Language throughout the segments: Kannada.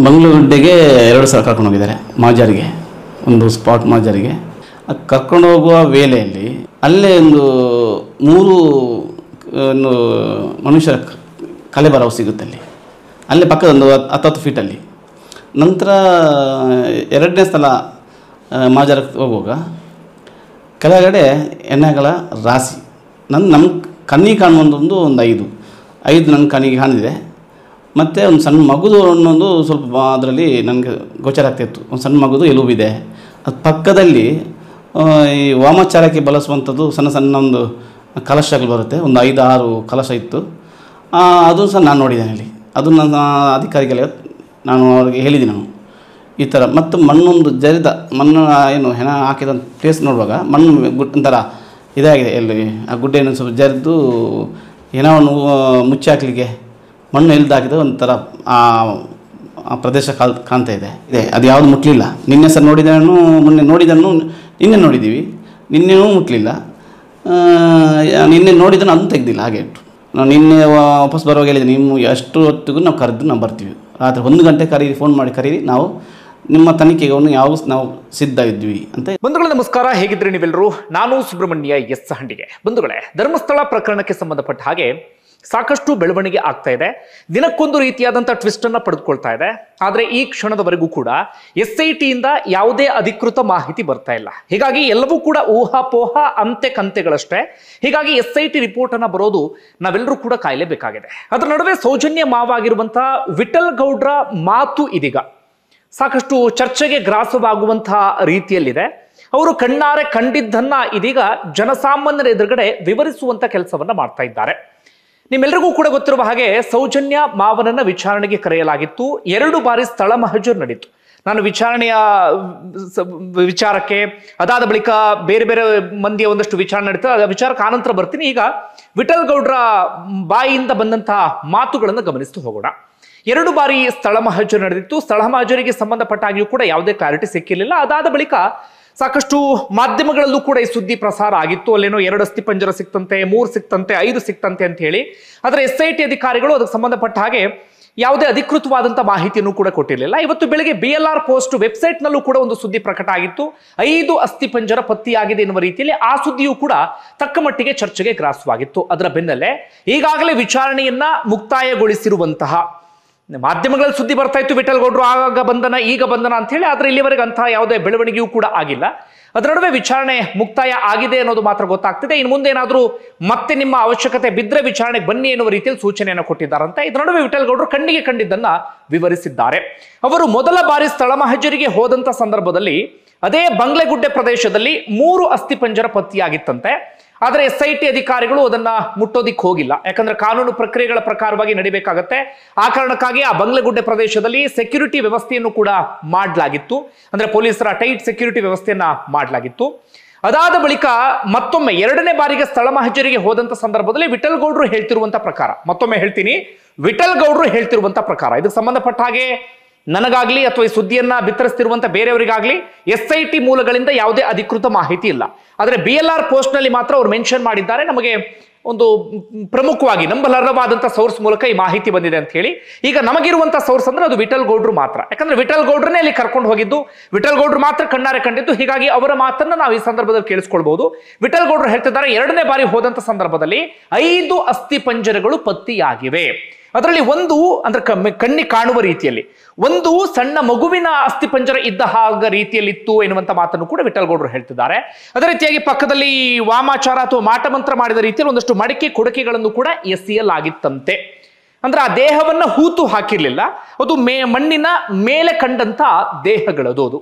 ಮಂಗಳೂರಿಗೆ 2 ಸಲ ಕರ್ಕೊಂಡು ಹೋಗಿದ್ದಾರೆ ಮಾಜಾರಿಗೆ, ಒಂದು ಸ್ಪಾಟ್ ಮಾಜಾರಿಗೆ. ಕರ್ಕೊಂಡು ಹೋಗುವ ವೇಳೆಯಲ್ಲಿ ಅಲ್ಲೇ ಒಂದು 3 ಮನುಷ್ಯರ ಕಲೆಬರವು ಸಿಗುತ್ತೆ ಅಲ್ಲೇ ಪಕ್ಕದ ಒಂದು 10 ಫೀಟಲ್ಲಿ. ನಂತರ 2ನೇ ಸಲ ಮಾಜಾರಕ್ಕೆ ಹೋಗುವಾಗ ಕೆಳಗಡೆ ಎಣ್ಣೆಗಳ ರಾಶಿ ನಮ್ಮ ಕಣ್ಣಿಗೆ ಕಾಣುವಂಥದ್ದು ಒಂದು 5 ನನ್ನ ಕಣ್ಣಿಗೆ ಕಾಣಿದೆ. ಮತ್ತು ಒಂದು ಸಣ್ಣ ಮಗುದು ಅನ್ನೊಂದು ಸ್ವಲ್ಪ ಅದರಲ್ಲಿ ನನಗೆ ಗೋಚರ ಆಗ್ತಾಯಿತ್ತು. ಒಂದು ಸಣ್ಣ ಮಗುದು ಎಲುಬಿದೆ. ಅದು ಪಕ್ಕದಲ್ಲಿ ಈ ವಾಮಾಚಾರಕ್ಕೆ ಬಳಸುವಂಥದ್ದು ಸಣ್ಣ ಒಂದು ಕಲಶಗಳು ಬರುತ್ತೆ, ಒಂದು 5-6 ಕಲಶ ಇತ್ತು. ಅದು ಸಹ ನಾನು ನೋಡಿದ್ದೇನೆ ಅಲ್ಲಿ. ಅದು ನನ್ನ ಅಧಿಕಾರಿಗಳಿಗೆ ನಾನು ಅವರಿಗೆ ಹೇಳಿದ್ದೀನಿ ನಾನು ಈ ಥರ. ಮತ್ತು ಮಣ್ಣೊಂದು ಜರಿದ ಮಣ್ಣು ಏನು ಹೆಣ ಹಾಕಿದ ಪ್ಲೇಸ್ ನೋಡುವಾಗ ಮಣ್ಣು ಒಂಥರ ಇದಾಗಿದೆ, ಎಲ್ಲಿ ಆ ಗುಡ್ಡೆಯನ್ನು ಸ್ವಲ್ಪ ಜರಿದು ಹೆಣವನ್ನು ಮುಚ್ಚಿ ಹಾಕಲಿಕ್ಕೆ ಮಣ್ಣು ಎಲ್ದು ಹಾಕಿದ ಒಂಥರ ಆ ಪ್ರದೇಶ ಕಾಣ್ತಾ ಇದೆ. ಅದು ಯಾವುದು ಮುಟ್ಟಲಿಲ್ಲ. ನಿನ್ನೆ ಸಹ ನೋಡಿದನು, ಮೊನ್ನೆ ನೋಡಿದನ್ನು ನಿನ್ನೆ ನೋಡಿದ್ದೀವಿ. ನಿನ್ನೆನೂ ಮುಟ್ಟಲಿಲ್ಲ. ನಿನ್ನೆ ನೋಡಿದನು ಅದನ್ನು ತೆಗೆದಿಲ್ಲ, ಹಾಗೆ ಇಟ್ಟು. ನಾವು ನಿನ್ನೆ ವಾಪಸ್ ಬರುವಾಗ ಹೇಳಿದ್ದೀನಿ, ನೀವು ಎಷ್ಟು ಹೊತ್ತಿಗೂ ನಾವು ಕರೆದು ನಾವು ಬರ್ತೀವಿ. ರಾತ್ರಿ 1 ಗಂಟೆ ಕರೀರಿ, ಫೋನ್ ಮಾಡಿ ಕರೀರಿ, ನಾವು ನಿಮ್ಮ ತನಿಖೆಗೆ ನಾವು ಸಿದ್ಧ ಇದ್ವಿ ಅಂತ. ಬಂಧುಗಳೇ ನಮಸ್ಕಾರ, ಹೇಗಿದ್ರೆ ನೀವೆಲ್ಲರೂ? ನಾನು ಸುಬ್ರಹ್ಮಣ್ಯ ಎಸ್ ಹಂಡಿಗೆ. ಬಂಧುಗಳೇ, ಧರ್ಮಸ್ಥಳ ಪ್ರಕರಣಕ್ಕೆ ಸಂಬಂಧಪಟ್ಟ ಹಾಗೆ ಸಾಕಷ್ಟು ಬೆಳವಣಿಗೆ ಆಗ್ತಾ ಇದೆ. ದಿನಕ್ಕೊಂದು ರೀತಿಯಾದಂಥ ಟ್ವಿಸ್ಟ್ ಅನ್ನ ಪಡೆದುಕೊಳ್ತಾ ಇದೆ. ಆದರೆ ಈ ಕ್ಷಣದವರೆಗೂ ಕೂಡ SIT ಇಂದ ಯಾವುದೇ ಅಧಿಕೃತ ಮಾಹಿತಿ ಬರ್ತಾ ಇಲ್ಲ. ಹೀಗಾಗಿ ಎಲ್ಲವೂ ಕೂಡ ಊಹಾಪೋಹ, ಅಂತೆ ಕಂತೆಗಳಷ್ಟೇ. ಹೀಗಾಗಿ SIT ರಿಪೋರ್ಟ್ ಅನ್ನ ಬರೋದು ನಾವೆಲ್ಲರೂ ಕೂಡ ಕಾಯಲೇಬೇಕಾಗಿದೆ. ಅದರ ನಡುವೆ ಸೌಜನ್ಯ ಮಾವಾಗಿರುವಂತಹ ವಿಠಲ್ ಗೌಡ್ರ ಮಾತು ಇದೀಗ ಸಾಕಷ್ಟು ಚರ್ಚೆಗೆ ಗ್ರಾಸವಾಗುವಂತಹ ರೀತಿಯಲ್ಲಿದೆ. ಅವರು ಕಣ್ಣಾರೆ ಕಂಡಿದ್ದನ್ನ ಇದೀಗ ಜನಸಾಮಾನ್ಯರ ಎದುರುಗಡೆ ವಿವರಿಸುವಂತ ಕೆಲಸವನ್ನ ಮಾಡ್ತಾ ಇದ್ದಾರೆ. ನಿಮ್ಮೆಲ್ಲರಿಗೂ ಕೂಡ ಗೊತ್ತಿರುವ ಹಾಗೆ ಸೌಜನ್ಯ ಮಾವನನ್ನ ವಿಚಾರಣೆಗೆ ಕರೆಯಲಾಗಿತ್ತು. 2 ಬಾರಿ ಸ್ಥಳ ಮಹಜೂರು ನಡೀತು. ನಾನು ವಿಚಾರಕ್ಕೆ ಅದಾದ ಬಳಿಕ ಬೇರೆ ಬೇರೆ ಮಂದಿಯ ಒಂದಷ್ಟು ವಿಚಾರಣೆ ನಡೀತು. ಆ ವಿಚಾರಕ್ಕೆ ಆನಂತರ ಬರ್ತೀನಿ. ಈಗ ವಿಠಲ್ ಗೌಡ್ರ ಬಾಯಿಯಿಂದ ಬಂದಂತಹ ಮಾತುಗಳನ್ನು ಗಮನಿಸ್ತು ಹೋಗೋಣ. 2 ಬಾರಿ ಸ್ಥಳ ಮಹಜೂರು ನಡೆದಿತ್ತು. ಸ್ಥಳ ಮಹಜೂರಿಗೆ ಸಂಬಂಧಪಟ್ಟಾಗಿಯೂ ಕೂಡ ಯಾವುದೇ ಕ್ಲಾರಿಟಿ ಸಿಕ್ಕಿರಲಿಲ್ಲ. ಅದಾದ ಬಳಿಕ ಸಾಕಷ್ಟು ಮಾಧ್ಯಮಗಳಲ್ಲೂ ಕೂಡ ಈ ಸುದ್ದಿ ಪ್ರಸಾರ ಆಗಿತ್ತು. ಅಲ್ಲೇನೋ 2 ಅಸ್ಥಿಪಂಜರ ಸಿಕ್ತಂತೆ, 3 ಸಿಕ್ತಂತೆ, 5 ಸಿಕ್ತಂತೆ ಅಂತ ಹೇಳಿ. ಆದರೆ SIT ಅಧಿಕಾರಿಗಳು ಅದಕ್ಕೆ ಸಂಬಂಧಪಟ್ಟ ಹಾಗೆ ಯಾವುದೇ ಅಧಿಕೃತವಾದಂಥ ಮಾಹಿತಿಯನ್ನು ಕೂಡ ಕೊಟ್ಟಿರಲಿಲ್ಲ. ಇವತ್ತು ಬೆಳಗ್ಗೆ BLR ಪೋಸ್ಟ್ ವೆಬ್ಸೈಟ್ನಲ್ಲೂ ಕೂಡ ಒಂದು ಸುದ್ದಿ ಪ್ರಕಟ ಆಗಿತ್ತು. 5 ಅಸ್ಥಿಪಂಜರ ಪತ್ತೆಯಾಗಿದೆ ಎನ್ನುವ ರೀತಿಯಲ್ಲಿ ಆ ಸುದ್ದಿಯೂ ಕೂಡ ತಕ್ಕ ಮಟ್ಟಿಗೆ ಚರ್ಚೆಗೆ ಗ್ರಾಸವಾಗಿತ್ತು. ಅದರ ಬೆನ್ನಲ್ಲೇ ಈಗಾಗಲೇ ವಿಚಾರಣೆಯನ್ನ ಮುಕ್ತಾಯಗೊಳಿಸಿರುವಂತಹ ಮಾಧ್ಯಮಗಳಲ್ಲಿ ಸುದ್ದಿ ಬರ್ತಾ ಇತ್ತು, ವಿಠಲ್ ಗೌಡ್ರು ಆಗ ಬಂಧನ ಈಗ ಬಂಧನ ಅಂತ ಹೇಳಿ. ಆದ್ರೆ ಇಲ್ಲಿವರೆಗೆ ಅಂತಹ ಯಾವುದೇ ಬೆಳವಣಿಗೆಯೂ ಕೂಡ ಆಗಿಲ್ಲ. ಅದರ ನಡುವೆ ವಿಚಾರಣೆ ಮುಕ್ತಾಯ ಆಗಿದೆ ಅನ್ನೋದು ಮಾತ್ರ ಗೊತ್ತಾಗ್ತಿದೆ. ಇನ್ನು ಮುಂದೆ ಏನಾದರೂ ಮತ್ತೆ ನಿಮ್ಮ ಅವಶ್ಯಕತೆ ಬಿದ್ದರೆ ವಿಚಾರಣೆಗೆ ಬನ್ನಿ ಎನ್ನುವ ರೀತಿಯಲ್ಲಿ ಸೂಚನೆಯನ್ನು ಕೊಟ್ಟಿದ್ದಾರಂತೆ. ಇದರ ನಡುವೆ ವಿಠಲ್ ಗೌಡ್ರು ಕಣ್ಣಿಗೆ ಕಂಡಿದ್ದನ್ನ ವಿವರಿಸಿದ್ದಾರೆ. ಅವರು ಮೊದಲ ಬಾರಿ ಸ್ಥಳ ಮಹಜೂರಿಗೆ ಹೋದಂತ ಸಂದರ್ಭದಲ್ಲಿ ಅದೇ ಬಂಗ್ಲೆಗುಡ್ಡೆ ಪ್ರದೇಶದಲ್ಲಿ 3 ಅಸ್ಥಿಪಂಜರ ಪತ್ತೆಯಾಗಿತ್ತಂತೆ. ಆದರೆ SIT ಅಧಿಕಾರಿಗಳು ಅದನ್ನ ಮುಟ್ಟೋದಿಕ್ ಹೋಗಿಲ್ಲ. ಯಾಕಂದ್ರೆ ಕಾನೂನು ಪ್ರಕ್ರಿಯೆಗಳ ಪ್ರಕಾರವಾಗಿ ನಡಿಬೇಕಾಗತ್ತೆ. ಆ ಕಾರಣಕ್ಕಾಗಿ ಆ ಬಂಗ್ಲೆಗುಡ್ಡೆ ಪ್ರದೇಶದಲ್ಲಿ ಸೆಕ್ಯೂರಿಟಿ ವ್ಯವಸ್ಥೆಯನ್ನು ಕೂಡ ಮಾಡಲಾಗಿತ್ತು. ಅಂದ್ರೆ ಪೊಲೀಸರ ಟೈಟ್ ಸೆಕ್ಯೂರಿಟಿ ವ್ಯವಸ್ಥೆಯನ್ನ ಮಾಡಲಾಗಿತ್ತು. ಅದಾದ ಬಳಿಕ ಮತ್ತೊಮ್ಮೆ 2ನೇ ಬಾರಿಗೆ ಸ್ಥಳ ಮಹಜೂರಿಗೆ ಹೋದಂತ ಸಂದರ್ಭದಲ್ಲಿ ವಿಠಲ್ ಗೌಡ್ರು ಹೇಳ್ತಿರುವಂತ ಪ್ರಕಾರ, ಮತ್ತೊಮ್ಮೆ ಹೇಳ್ತೀನಿ, ವಿಠಲ್ ಗೌಡ್ರು ಹೇಳ್ತಿರುವಂತ ಪ್ರಕಾರ, ಇದಕ್ಕೆ ಸಂಬಂಧಪಟ್ಟ ಹಾಗೆ ನನಗಾಗ್ಲಿ ಅಥವಾ ಈ ಸುದ್ದಿಯನ್ನ ಬಿತ್ತರಿಸ್ತಿರುವಂತ ಬೇರೆಯವರಿಗಾಗ್ಲಿ SIT ಮೂಲಗಳಿಂದ ಯಾವುದೇ ಅಧಿಕೃತ ಮಾಹಿತಿ ಇಲ್ಲ. ಆದರೆ BLR ಪೋಸ್ಟ್ ನಲ್ಲಿ ಮಾತ್ರ ಅವ್ರು ಮೆನ್ಷನ್ ಮಾಡಿದ್ದಾರೆ, ನಮಗೆ ಒಂದು ಪ್ರಮುಖವಾಗಿ ನಂಬಲರ್ಹವಾದಂತಹ ಸೋರ್ಸ್ ಮೂಲಕ ಈ ಮಾಹಿತಿ ಬಂದಿದೆ ಅಂತ ಹೇಳಿ. ಈಗ ನಮಗಿರುವಂತಹ ಸೋರ್ಸ್ ಅಂದ್ರೆ ಅದು ವಿಠಲ್ ಗೌಡ್ರು ಮಾತ್ರ. ಯಾಕಂದ್ರೆ ವಿಠಲ್ ಗೌಡ್ರನ್ನೇ ಅಲ್ಲಿ ಕರ್ಕೊಂಡು ಹೋಗಿದ್ದು, ವಿಠಲ್ ಗೌಡ್ರು ಮಾತ್ರ ಕಣ್ಣಾರೆ ಕಂಡಿದ್ದು. ಹೀಗಾಗಿ ಅವರ ಮಾತನ್ನ ನಾವು ಈ ಸಂದರ್ಭದಲ್ಲಿ ಕೇಳಿಸ್ಕೊಳ್ಬಹುದು. ವಿಠಲ್ ಗೌಡ್ರು ಹೇಳ್ತಿದ್ದಾರೆ, 2ನೇ ಬಾರಿ ಹೋದಂತ ಸಂದರ್ಭದಲ್ಲಿ 5 ಅಸ್ಥಿಪಂಜರಗಳು ಪತ್ತೆಯಾಗಿವೆ. ಅದರಲ್ಲಿ ಒಂದು ಅಂದ್ರೆ ಕಣ್ಣಿ ಕಾಣುವ ರೀತಿಯಲ್ಲಿ, ಒಂದು ಸಣ್ಣ ಮಗುವಿನ ಅಸ್ಥಿಪಂಜರ ಇದ್ದ ಹಾಗ ರೀತಿಯಲ್ಲಿತ್ತು ಎನ್ನುವಂತ ಮಾತನ್ನು ಕೂಡ ವಿಠಲ್ ಗೌಡ್ರು ಹೇಳ್ತಿದ್ದಾರೆ. ಅದೇ ರೀತಿಯಾಗಿ ಪಕ್ಕದಲ್ಲಿ ವಾಮಾಚಾರ ಅಥವಾ ಮಾಟಮಂತ್ರ ಮಾಡಿದ ರೀತಿಯಲ್ಲಿ ಒಂದಷ್ಟು ಮಡಿಕೆ ಕುಡಕೆಗಳನ್ನು ಕೂಡ ಎಸೆಯಲಾಗಿತ್ತಂತೆ. ಅಂದ್ರೆ ಆ ದೇಹವನ್ನ ಹೂತು ಹಾಕಿರ್ಲಿಲ್ಲ, ಅದು ಮಣ್ಣಿನ ಮೇಲೆ ಕಂಡಂತ ದೇಹಗಳದು. ಅದು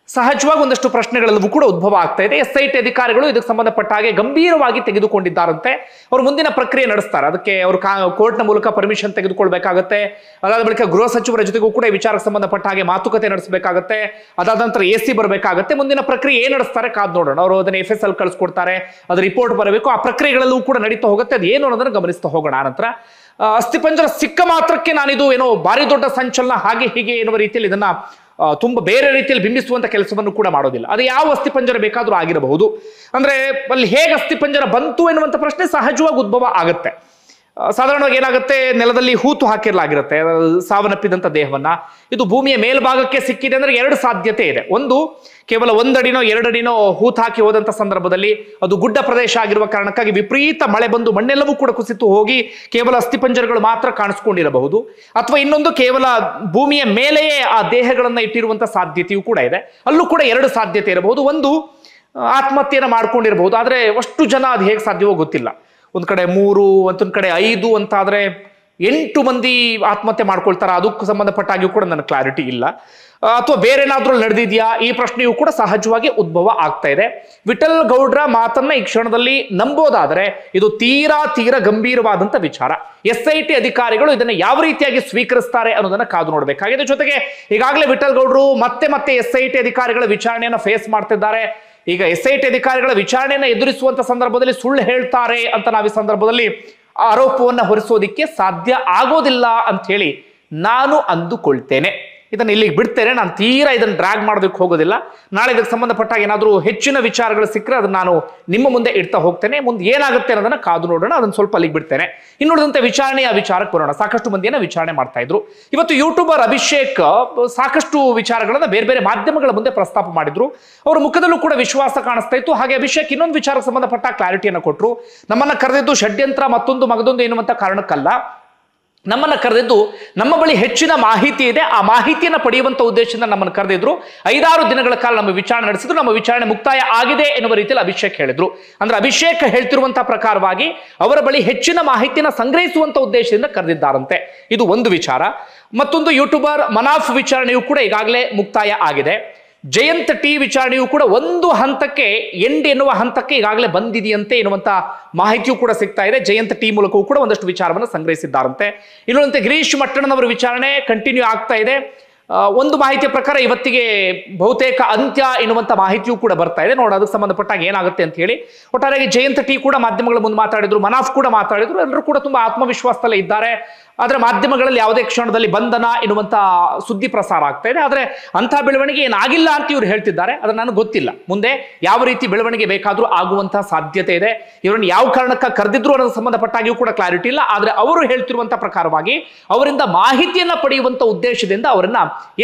ಸಹಜವಾಗಿ ಒಂದಷ್ಟು ಪ್ರಶ್ನೆಗಳೆಲ್ಲವೂ ಕೂಡ ಉದ್ಭವ ಆಗ್ತಾ ಇದೆ. SIT ಅಧಿಕಾರಿಗಳು ಇದಕ್ಕೆ ಸಂಬಂಧಪಟ್ಟ ಹಾಗೆ ಗಂಭೀರವಾಗಿ ತೆಗೆದುಕೊಂಡಿದ್ದಾರಂತೆ. ಅವರು ಮುಂದಿನ ಪ್ರಕ್ರಿಯೆ ನಡೆಸ್ತಾರೆ. ಅದಕ್ಕೆ ಅವರು ಕೋರ್ಟ್ನ ಮೂಲಕ ಪರ್ಮಿಷನ್ ತೆಗೆದುಕೊಳ್ಬೇಕಾಗತ್ತೆ. ಅದಾದ ಬಳಿಕ ಗೃಹ ಸಚಿವರ ಜೊತೆಗೂ ಕೂಡ ಈ ವಿಚಾರಕ್ಕೆ ಸಂಬಂಧಪಟ್ಟ ಹಾಗೆ ಮಾತುಕತೆ ನಡೆಸಬೇಕಾಗತ್ತೆ. ಅದಾದ ನಂತರ AC ಬರಬೇಕಾಗತ್ತೆ. ಮುಂದಿನ ಪ್ರಕ್ರಿಯೆ ಏನ್ ನಡೆಸ್ತಾರೆ ಕಾದ್ ನೋಡೋಣ. ಅವರು ಅದನ್ನ FSL ಕಳಿಸ್ಕೊಡ್ತಾರೆ, ಅದ್ರ ರಿಪೋರ್ಟ್ ಬರಬೇಕು. ಆ ಪ್ರಕ್ರಿಯೆಗಳಲ್ಲೂ ಕೂಡ ನಡೀತಾ ಹೋಗುತ್ತೆ. ಅದು ಏನು ಅನ್ನೋದನ್ನ ಗಮನಿಸ್ತಾ ಹೋಗೋಣ. ಆನಂತರ ಅಸ್ಥಿಪಂಜರ ಸಿಕ್ಕ ಮಾತ್ರಕ್ಕೆ ನಾನಿದು ಏನೋ ಭಾರಿ ದೊಡ್ಡ ಸಂಚಲನ ಹಾಗೆ ಹೀಗೆ ಎನ್ನುವ ರೀತಿಯಲ್ಲಿ ಇದನ್ನ ತುಂಬಾ ಬೇರೆ ರೀತಿಯಲ್ಲಿ ಬಿಂಬಿಸುವಂತ ಕೆಲಸವನ್ನು ಕೂಡ ಮಾಡೋದಿಲ್ಲ. ಅದು ಯಾವ ಅಸ್ಥಿಪಂಜರ ಬೇಕಾದ್ರೂ ಆಗಿರಬಹುದು. ಅಂದ್ರೆ ಅಲ್ಲಿ ಹೇಗೆ ಅಸ್ಥಿಪಂಜರ ಬಂತು ಎನ್ನುವಂತ ಪ್ರಶ್ನೆ ಸಹಜವಾಗಿ ಉದ್ಭವ ಆಗುತ್ತೆ. ಸಾಧಾರಣವಾಗಿ ಏನಾಗುತ್ತೆ, ನೆಲದಲ್ಲಿ ಹೂತು ಹಾಕಿರಲಾಗಿರುತ್ತೆ ಸಾವನ್ನಪ್ಪಿದಂಥ ದೇಹವನ್ನ. ಇದು ಭೂಮಿಯ ಮೇಲ್ಭಾಗಕ್ಕೆ ಸಿಕ್ಕಿದೆ ಅಂದ್ರೆ ಎರಡು ಸಾಧ್ಯತೆ ಇದೆ. ಒಂದು, ಕೇವಲ 1 ಅಡಿನೋ 2 ಅಡಿನೋ ಹೂತು ಹಾಕಿ ಹೋದಂಥ ಸಂದರ್ಭದಲ್ಲಿ ಅದು ಗುಡ್ಡ ಪ್ರದೇಶ ಆಗಿರುವ ಕಾರಣಕ್ಕಾಗಿ ವಿಪರೀತ ಮಳೆ ಬಂದು ಮಣ್ಣೆಲ್ಲವೂ ಕೂಡ ಕುಸಿತು ಹೋಗಿ ಕೇವಲ ಅಸ್ಥಿಪಂಜರಗಳು ಮಾತ್ರ ಕಾಣಿಸ್ಕೊಂಡಿರಬಹುದು. ಅಥವಾ ಇನ್ನೊಂದು, ಕೇವಲ ಭೂಮಿಯ ಮೇಲೆಯೇ ಆ ದೇಹಗಳನ್ನ ಇಟ್ಟಿರುವಂಥ ಸಾಧ್ಯತೆಯೂ ಕೂಡ ಇದೆ. ಅಲ್ಲೂ ಕೂಡ 2 ಸಾಧ್ಯತೆ ಇರಬಹುದು. ಒಂದು, ಆತ್ಮಹತ್ಯೆಯನ್ನು ಮಾಡ್ಕೊಂಡಿರಬಹುದು. ಆದರೆ ಅಷ್ಟು ಜನ ಅದು ಹೇಗೆ ಸಾಧ್ಯವೋ ಗೊತ್ತಿಲ್ಲ. ಒಂದ್ ಕಡೆ 3, ಒಂದೊಂದು ಕಡೆ 5 ಅಂತ ಆದ್ರೆ 8 ಮಂದಿ ಆತ್ಮಹತ್ಯೆ ಮಾಡ್ಕೊಳ್ತಾರ, ಅದಕ್ಕೂ ಸಂಬಂಧಪಟ್ಟಾಗಿಯೂ ಕೂಡ ನನ್ನ ಕ್ಲಾರಿಟಿ ಇಲ್ಲ. ಅಥವಾ ಬೇರೆ ಏನಾದ್ರೂ ನಡೆದಿದೆಯಾ, ಈ ಪ್ರಶ್ನೆಯೂ ಕೂಡ ಸಹಜವಾಗಿ ಉದ್ಭವ ಆಗ್ತಾ ಇದೆ. ವಿಠಲ್ ಗೌಡ್ರ ಮಾತನ್ನ ಈ ಕ್ಷಣದಲ್ಲಿ ನಂಬೋದಾದ್ರೆ ಇದು ತೀರಾ ಗಂಭೀರವಾದಂತ ವಿಚಾರ. SIT ಅಧಿಕಾರಿಗಳು ಇದನ್ನ ಯಾವ ರೀತಿಯಾಗಿ ಸ್ವೀಕರಿಸ್ತಾರೆ ಅನ್ನೋದನ್ನ ಕಾದು ನೋಡ್ಬೇಕಾಗಿದೆ. ಜೊತೆಗೆ ಈಗಾಗಲೇ ವಿಠಲ್ ಗೌಡ್ರು ಮತ್ತೆ SIT ಅಧಿಕಾರಿಗಳ ವಿಚಾರಣೆಯನ್ನ ಫೇಸ್ ಮಾಡ್ತಿದ್ದಾರೆ. ಈಗ SIT ಅಧಿಕಾರಿಗಳ ವಿಚಾರಣೆಯನ್ನ ಎದುರಿಸುವಂತ ಸಂದರ್ಭದಲ್ಲಿ ಸುಳ್ಳು ಹೇಳ್ತಾರೆ ಅಂತ ನಾವು ಈ ಸಂದರ್ಭದಲ್ಲಿ ಆರೋಪವನ್ನ ಹೊರಿಸೋದಿಕ್ಕೆ ಸಾಧ್ಯ ಆಗೋದಿಲ್ಲ ಅಂತ ಹೇಳಿ ನಾನು ಅಂದುಕೊಳ್ತೇನೆ. ಇದನ್ನ ಇಲ್ಲಿಗೆ ಬಿಡ್ತೇನೆ. ನಾನು ತೀರಾ ಇದನ್ನು ಡ್ರ್ಯಾಗ್ ಮಾಡೋದಕ್ಕೆ ಹೋಗೋದಿಲ್ಲ. ನಾಳೆ ಇದಕ್ಕೆ ಸಂಬಂಧಪಟ್ಟಾಗ ಏನಾದರೂ ಹೆಚ್ಚಿನ ವಿಚಾರಗಳು ಸಿಕ್ಕರೆ ಅದನ್ನ ನಾನು ನಿಮ್ಮ ಮುಂದೆ ಇಡ್ತಾ ಹೋಗ್ತೇನೆ. ಮುಂದೆ ಏನಾಗುತ್ತೆ ಅನ್ನೋದನ್ನ ಕಾದು ನೋಡೋಣ. ಅದನ್ನ ಸ್ವಲ್ಪ ಅಲ್ಲಿಗೆ ಬಿಡ್ತೇನೆ. ಇನ್ನುಳಿದಂತೆ ವಿಚಾರಣೆಯ ವಿಚಾರಕ್ಕೆ ಬರೋಣ. ಸಾಕಷ್ಟು ಮಂದಿಯನ್ನ ವಿಚಾರಣೆ ಮಾಡ್ತಾ ಇದ್ರು. ಇವತ್ತು ಯೂಟ್ಯೂಬರ್ ಅಭಿಷೇಕ್ ಸಾಕಷ್ಟು ವಿಚಾರಗಳನ್ನ ಬೇರೆ ಮಾಧ್ಯಮಗಳ ಮುಂದೆ ಪ್ರಸ್ತಾಪ ಮಾಡಿದ್ರು. ಅವರ ಮುಖದಲ್ಲೂ ಕೂಡ ವಿಶ್ವಾಸ ಕಾಣಿಸ್ತಾ ಇತ್ತು. ಹಾಗೆ ಅಭಿಷೇಕ್ ಇನ್ನೊಂದು ವಿಚಾರಕ್ಕೆ ಸಂಬಂಧಪಟ್ಟ ಕ್ಲಾರಿಟಿಯನ್ನು ಕೊಟ್ಟರು. ನಮ್ಮನ್ನ ಕರೆದಿದ್ದು ಷಡ್ಯಂತ್ರ ಮಗದೊಂದು ಎನ್ನುವಂತ ಕಾರಣಕ್ಕಲ್ಲ. ನಮ್ಮನ್ನ ಕರೆದಿದ್ದು ನಮ್ಮ ಬಳಿ ಹೆಚ್ಚಿನ ಮಾಹಿತಿ ಇದೆ, ಆ ಮಾಹಿತಿಯನ್ನು ಪಡೆಯುವಂತ ಉದ್ದೇಶದಿಂದ ನಮ್ಮನ್ನು ಕರೆದಿದ್ರು. 5-6 ದಿನಗಳ ಕಾಲ ನಮ್ಮ ವಿಚಾರಣೆ ನಡೆಸಿದ್ರು. ನಮ್ಮ ವಿಚಾರಣೆ ಮುಕ್ತಾಯ ಆಗಿದೆ ಎನ್ನುವ ರೀತಿಯಲ್ಲಿ ಅಭಿಷೇಕ್ ಹೇಳಿದ್ರು. ಅಂದ್ರೆ ಅಭಿಷೇಕ್ ಹೇಳ್ತಿರುವಂತಹ ಪ್ರಕಾರವಾಗಿ ಅವರ ಬಳಿ ಹೆಚ್ಚಿನ ಮಾಹಿತಿಯನ್ನು ಸಂಗ್ರಹಿಸುವಂತ ಉದ್ದೇಶದಿಂದ ಕರೆದಿದ್ದಾರಂತೆ. ಇದು ಒಂದು ವಿಚಾರ. ಮತ್ತೊಂದು, ಯೂಟ್ಯೂಬರ್ ಮನಾಫ್ ವಿಚಾರಣೆಯೂ ಕೂಡ ಈಗಾಗಲೇ ಮುಕ್ತಾಯ ಆಗಿದೆ. ಜಯಂತ್ ಟಿ ವಿಚಾರಣೆಯೂ ಕೂಡ ಒಂದು ಹಂತಕ್ಕೆ ಎನ್ನುವ ಹಂತಕ್ಕೆ ಈಗಾಗಲೇ ಬಂದಿದೆಯಂತೆ ಎನ್ನುವಂತ ಮಾಹಿತಿಯೂ ಕೂಡ ಸಿಗ್ತಾ ಇದೆ. ಜಯಂತ್ ಟಿ ಮೂಲಕವೂ ಕೂಡ ಒಂದಷ್ಟು ವಿಚಾರವನ್ನು ಸಂಗ್ರಹಿಸಿದ್ದಾರಂತೆ. ಇನ್ನೊಂದಂತೆ ಗಿರೀಶ್ ಮಟ್ಟಣ್ಣನವರ ವಿಚಾರಣೆ ಕಂಟಿನ್ಯೂ ಆಗ್ತಾ ಇದೆ. ಒಂದು ಮಾಹಿತಿಯ ಪ್ರಕಾರ ಇವತ್ತಿಗೆ ಬಹುತೇಕ ಅಂತ್ಯ ಎನ್ನುವಂತ ಮಾಹಿತಿಯೂ ಕೂಡ ಬರ್ತಾ ಇದೆ. ನೋಡ ಅದಕ್ಕೆ ಸಂಬಂಧಪಟ್ಟಾಗ ಏನಾಗುತ್ತೆ ಅಂತ ಹೇಳಿ. ಒಟ್ಟಾರೆಯಾಗಿ ಜಯಂತ್ ಟಿ ಕೂಡ ಮಾಧ್ಯಮಗಳ ಮುಂದೆ ಮಾತಾಡಿದ್ರು, ಮನಾಫ್ ಕೂಡ ಮಾತಾಡಿದ್ರು. ಎಲ್ಲರೂ ಕೂಡ ತುಂಬಾ ಆತ್ಮವಿಶ್ವಾಸದಲ್ಲೇ ಇದ್ದಾರೆ. ಆದ್ರೆ ಮಾಧ್ಯಮಗಳಲ್ಲಿ ಯಾವುದೇ ಕ್ಷಣದಲ್ಲಿ ಬಂಧನ ಎನ್ನುವಂತ ಸುದ್ದಿ ಪ್ರಸಾರ ಆಗ್ತಾ ಇದೆ. ಆದ್ರೆ ಅಂತ ಬೆಳವಣಿಗೆ ಏನಾಗಿಲ್ಲ ಅಂತ ಇವ್ರು ಹೇಳ್ತಿದ್ದಾರೆ. ಆದ್ರೆ ನನಗೆ ಗೊತ್ತಿಲ್ಲ ಮುಂದೆ ಯಾವ ರೀತಿ ಬೆಳವಣಿಗೆ ಬೇಕಾದ್ರೂ ಆಗುವಂತಹ ಸಾಧ್ಯತೆ ಇದೆ. ಇವರನ್ನು ಯಾವ ಕಾರಣಕ್ಕೆ ಕರೆದಿದ್ರು ಅನ್ನೋದು ಸಂಬಂಧಪಟ್ಟಾಗಿಯೂ ಕೂಡ ಕ್ಲಾರಿಟಿ ಇಲ್ಲ. ಆದ್ರೆ ಅವರು ಹೇಳ್ತಿರುವಂತಹ ಪ್ರಕಾರವಾಗಿ ಅವರಿಂದ ಮಾಹಿತಿಯನ್ನ ಪಡೆಯುವಂತ ಉದ್ದೇಶದಿಂದ ಅವರನ್ನ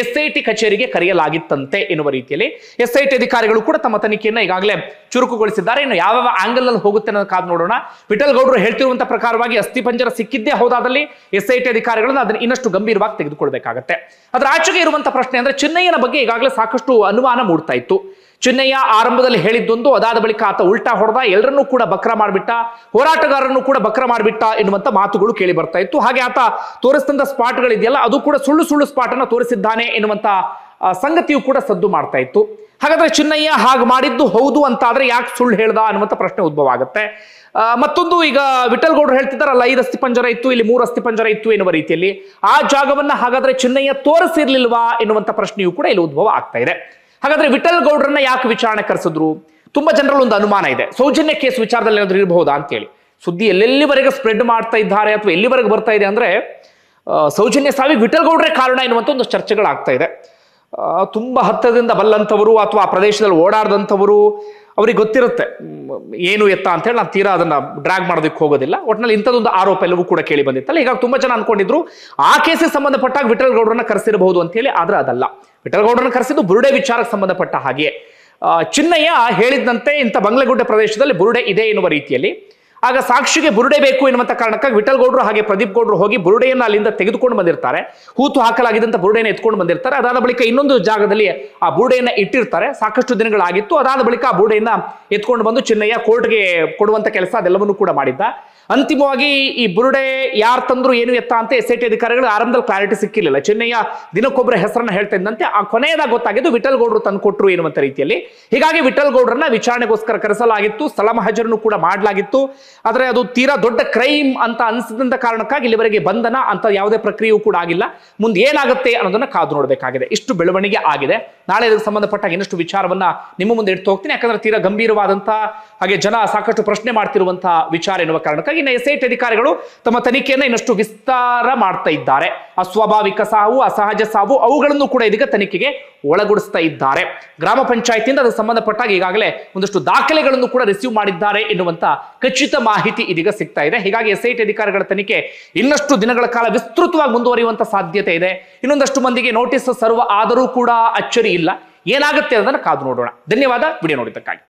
SIT ಕಚೇರಿಗೆ ಕರೆಯಲಾಗಿತ್ತಂತೆ ಎನ್ನುವ ರೀತಿಯಲ್ಲಿ SIT ಅಧಿಕಾರಿಗಳು ಕೂಡ ತಮ್ಮ ತನಿಖೆಯನ್ನ ಈಗಾಗಲೇ ಚುರುಕುಗೊಳಿಸಿದ್ದಾರೆ. ಇನ್ನು ಯಾವ ಆಂಗಲ್ ಅಲ್ಲಿ ಹೋಗುತ್ತೆ ಅನ್ನೋದು ಕಾದು ನೋಡೋಣ. ವಿಠಲ್ ಗೌಡ್ರು ಹೇಳ್ತಿರುವಂತಹ ಪ್ರಕಾರವಾಗಿ ಅಸ್ಥಿಪಂಜರ ಸಿಕ್ಕಿದ್ದೇ ಹೌದಾದಲ್ಲಿ SIT ಅಧಿಕಾರಿಗಳನ್ನ ಅದನ್ನ ಇನ್ನಷ್ಟು ಗಂಭೀರವಾಗಿ ತೆಗೆದುಕೊಳ್ಬೇಕಾಗತ್ತೆ. ಅದರ ಆಚೆಗೆ ಇರುವಂತಹ ಪ್ರಶ್ನೆ ಅಂದ್ರೆ ಚಿನ್ನಯ್ಯನ ಬಗ್ಗೆ ಈಗಾಗಲೇ ಸಾಕಷ್ಟು ಅನುಮಾನ ಮೂಡ್ತಾ ಇತ್ತು. ಚಿನ್ನಯ್ಯ ಆರಂಭದಲ್ಲಿ ಹೇಳಿದ್ದೊಂದು, ಅದಾದ ಬಳಿಕ ಆತ ಉಲ್ಟಾ ಹೊಡೆದ, ಎಲ್ಲರನ್ನೂ ಕೂಡ ಬಕ್ರ ಮಾಡಿಬಿಟ್ಟ, ಹೋರಾಟಗಾರರನ್ನು ಕೂಡ ಬಕ್ರ ಮಾಡಿಬಿಟ್ಟ ಎನ್ನುವಂತ ಮಾತುಗಳು ಕೇಳಿ ಬರ್ತಾ ಇತ್ತು. ಹಾಗೆ ಆತ ತೋರಿಸಿದಂತ ಸ್ಪಾಟ್ಗಳಿದೆಯಲ್ಲ ಅದು ಕೂಡ ಸುಳ್ಳು ಸ್ಪಾಟ್ ಅನ್ನ ತೋರಿಸಿದ್ದಾನೆ ಎನ್ನುವಂತ ಸಂಗತಿಯು ಕೂಡ ಸದ್ದು ಮಾಡ್ತಾ ಇತ್ತು. ಹಾಗಾದ್ರೆ ಚಿನ್ನಯ್ಯ ಹಾಗೆ ಮಾಡಿದ್ದು ಹೌದು ಅಂತ ಆದ್ರೆ ಯಾಕೆ ಸುಳ್ಳು ಹೇಳ್ದ ಅನ್ನುವಂತ ಪ್ರಶ್ನೆ ಉದ್ಭವ ಆಗುತ್ತೆ. ಮತ್ತೊಂದು, ಈಗ ವಿಠಲ್ ಗೌಡ್ರು ಹೇಳ್ತಿದ್ದಾರಲ್ಲ 5 ಅಸ್ಥಿಪಂಜರ ಇತ್ತು, ಇಲ್ಲಿ 3 ಅಸ್ಥಿಪಂಜರ ಇತ್ತು ಎನ್ನುವ ರೀತಿಯಲ್ಲಿ ಆ ಜಾಗವನ್ನ ಹಾಗಾದ್ರೆ ಚಿನ್ನಯ್ಯ ತೋರಿಸಿರ್ಲಿಲ್ವಾ ಎನ್ನುವಂತ ಪ್ರಶ್ನೆಯೂ ಕೂಡ ಇಲ್ಲಿ ಉದ್ಭವ ಆಗ್ತಾ ಇದೆ. ಹಾಗಾದ್ರೆ ವಿಠಲ್ ಗೌಡ್ರನ್ನ ಯಾಕೆ ವಿಚಾರಣೆ ಕರೆಸಿದ್ರು? ತುಂಬಾ ಜನರಲ್ಲಿ ಒಂದು ಅನುಮಾನ ಇದೆ, ಸೌಜನ್ಯ ಕೇಸ್ ವಿಚಾರದಲ್ಲಿ ಏನಾದ್ರೂ ಇರಬಹುದಾ ಅಂತೇಳಿ. ಸುದ್ದಿ ಎಲ್ಲೆಲ್ಲಿವರೆಗೆ ಸ್ಪ್ರೆಡ್ ಮಾಡ್ತಾ ಇದ್ದಾರೆ ಅಥವಾ ಎಲ್ಲಿವರೆಗೆ ಬರ್ತಾ ಇದೆ ಅಂದ್ರೆ ಸೌಜನ್ಯ ಸಾವಿಗೆ ವಿಠಲ್ ಗೌಡ್ರೆ ಕಾರಣ ಎನ್ನುವಂತ ಒಂದು ಚರ್ಚೆಗಳಾಗ್ತಾ ಇದೆ. ತುಂಬಾ ಹತ್ತದಿಂದ ಬಲ್ಲಂಥವರು ಅಥವಾ ಆ ಪ್ರದೇಶದಲ್ಲಿ ಓಡಾಡದಂಥವರು ಅವ್ರಿಗೆ ಗೊತ್ತಿರುತ್ತೆ ಏನು ಎತ್ತ ಅಂತ ಹೇಳಿ. ನಾನು ತೀರಾ ಅದನ್ನ ಡ್ರ್ಯಾಗ್ ಮಾಡೋದಕ್ಕೆ ಹೋಗೋದಿಲ್ಲ. ಒಟ್ಟಿನಲ್ಲಿ ಇಂಥದ್ದೊಂದು ಆರೋಪ ಎಲ್ಲವೂ ಕೂಡ ಕೇಳಿ ಬಂದಿತ್ತಲ್ಲ. ಹೀಗಾಗಿ ತುಂಬಾ ಜನ ಅನ್ಕೊಂಡಿದ್ರು ಆ ಕೇಸಿಗೆ ಸಂಬಂಧಪಟ್ಟಾಗ ವಿಠಲ್ ಗೌಡ್ರನ್ನ ಕರೆಸಿರಬಹುದು ಅಂತ ಹೇಳಿ. ಆದ್ರೆ ಅದಲ್ಲ. ವಿಠಲ್ ಗೌಡ್ರನ್ನ ಕರೆಸಿದ್ದು ಬುರುಡೆ ವಿಚಾರಕ್ಕೆ ಸಂಬಂಧಪಟ್ಟ ಹಾಗೆ. ಚಿನ್ನಯ್ಯ ಹೇಳಿದಂತೆ ಇಂಥ ಬಂಗ್ಲೆಗುಡ್ಡೆ ಪ್ರದೇಶದಲ್ಲಿ ಬುರುಡೆ ಇದೆ ಎನ್ನುವ ರೀತಿಯಲ್ಲಿ. ಆಗ ಸಾಕ್ಷಿಗೆ ಬುರುಡೆ ಬೇಕು ಎನ್ನುವಂತ ಕಾರಣಕ್ಕಾಗಿ ವಿಠಲ್ ಗೌಡ್ರು ಹಾಗೆ ಪ್ರದೀಪ್ ಗೌಡ್ರು ಹೋಗಿ ಬುರುಡೆಯನ್ನ ಅಲ್ಲಿಂದ ತೆಗೆದುಕೊಂಡು ಬಂದಿರ್ತಾರೆ. ಹೂತು ಹಾಕಲಾಗಿದ್ದಂತ ಬುರುಡೆಯನ್ನು ಎತ್ಕೊಂಡು ಬಂದಿರ್ತಾರೆ. ಅದಾದ ಬಳಿಕ ಇನ್ನೊಂದು ಜಾಗದಲ್ಲಿ ಆ ಬುರುಡೆಯನ್ನ ಇಟ್ಟಿರ್ತಾರೆ. ಸಾಕಷ್ಟು ದಿನಗಳಾಗಿತ್ತು. ಅದಾದ ಬಳಿಕ ಆ ಬುರುಡೆಯನ್ನ ಎತ್ಕೊಂಡು ಬಂದು ಚಿನ್ನಯ್ಯ ಕೋರ್ಟ್ಗೆ ಕೊಡುವಂತ ಕೆಲಸ ಅದೆಲ್ಲವನ್ನೂ ಕೂಡ ಮಾಡಿದ್ದ. ಅಂತಿಮವಾಗಿ ಈ ಬುರುಡೆ ಯಾರು ತಂದ್ರು ಏನು ಎತ್ತ ಅಂತ SIT ಅಧಿಕಾರಿಗಳು ಆರಂಭದಲ್ಲಿ ಕ್ಲಾರಿಟಿ ಸಿಕ್ಕಿರಲಿಲ್ಲ. ಚಿನ್ನಯ್ಯ ದಿನಕ್ಕೊಬ್ಬರ ಹೆಸರನ್ನ ಹೇಳ್ತಾ ಇದ್ದಂತೆ ಆ ಕೊನೆಯದಾಗ ಗೊತ್ತಾಗಿದ್ದು ವಿಠಲ್ ಗೌಡ್ರು ತಂದು ಕೊಟ್ರು ಎನ್ನುವಂತ ರೀತಿಯಲ್ಲಿ. ಹೀಗಾಗಿ ವಿಠಲ್ ಗೌಡ್ರನ್ನ ವಿಚಾರಣೆಗೋಸ್ಕರ ಕರೆಸಲಾಗಿತ್ತು, ಸ್ಥಳ ಮಹಜರನ್ನು ಕೂಡ ಮಾಡಲಾಗಿತ್ತು. ಆದ್ರೆ ಅದು ತೀರಾ ದೊಡ್ಡ ಕ್ರೈಮ್ ಅಂತ ಅನಿಸಿದಂತ ಕಾರಣಕ್ಕಾಗಿ ಇಲ್ಲಿವರೆಗೆ ಬಂಧನ ಅಂತ ಯಾವುದೇ ಪ್ರಕ್ರಿಯೆಯೂ ಕೂಡ ಆಗಿಲ್ಲ. ಮುಂದೆ ಏನಾಗುತ್ತೆ ಅನ್ನೋದನ್ನ ಕಾದು ನೋಡಬೇಕಾಗಿದೆ. ಇಷ್ಟು ಬೆಳವಣಿಗೆ ಆಗಿದೆ. ನಾಳೆ ಇದಕ್ಕೆ ಸಂಬಂಧಪಟ್ಟ ಇನ್ನಷ್ಟು ವಿಚಾರವನ್ನ ನಿಮ್ಮ ಮುಂದೆ ಇಟ್ಟು ಹೋಗ್ತೀನಿ. ಯಾಕಂದ್ರೆ ತೀರಾ ಗಂಭೀರವಾದಂತಹ ಹಾಗೆ ಜನ ಸಾಕಷ್ಟು ಪ್ರಶ್ನೆ ಮಾಡ್ತಿರುವಂತಹ ವಿಚಾರ ಎನ್ನುವ ಕಾರಣಕ್ಕಾಗಿ ಹೀಗಾಗಿ ಇನ್ನು SIT ಅಧಿಕಾರಿಗಳು ತಮ್ಮ ತನಿಖೆಯನ್ನು ಇನ್ನಷ್ಟು ವಿಸ್ತಾರ ಮಾಡ್ತಾ ಇದ್ದಾರೆ. ಅಸ್ವಾಭಾವಿಕ ಸಾವು, ಅಸಹಜ ಸಾವು ಅವುಗಳನ್ನು ಕೂಡ ಇದೀಗ ತನಿಖೆಗೆ ಒಳಗೊಡಿಸ್ತಾ ಇದ್ದಾರೆ. ಗ್ರಾಮ ಪಂಚಾಯತಿಯಿಂದ ಅದಕ್ಕೆ ಸಂಬಂಧಪಟ್ಟಾಗ ಈಗಾಗಲೇ ಒಂದಷ್ಟು ದಾಖಲೆಗಳನ್ನು ಕೂಡ ರಿಸೀವ್ ಮಾಡಿದ್ದಾರೆ ಎನ್ನುವಂತ ಖಚಿತ ಮಾಹಿತಿ ಇದೀಗ ಸಿಗ್ತಾ ಇದೆ. ಹೀಗಾಗಿ SIT ಅಧಿಕಾರಿಗಳ ತನಿಖೆ ಇನ್ನಷ್ಟು ದಿನಗಳ ಕಾಲ ವಿಸ್ತೃತವಾಗಿ ಮುಂದುವರಿಯುವಂತ ಸಾಧ್ಯತೆ ಇದೆ. ಇನ್ನೊಂದಷ್ಟು ಮಂದಿಗೆ ನೋಟಿಸ್ ಸರ್ವ್ ಆದರೂ ಕೂಡ ಅಚ್ಚರಿ ಇಲ್ಲ. ಏನಾಗುತ್ತೆ ಅದನ್ನು ಕಾದು ನೋಡೋಣ. ಧನ್ಯವಾದ ವಿಡಿಯೋ ನೋಡಿದ್ದಕ್ಕಾಗಿ.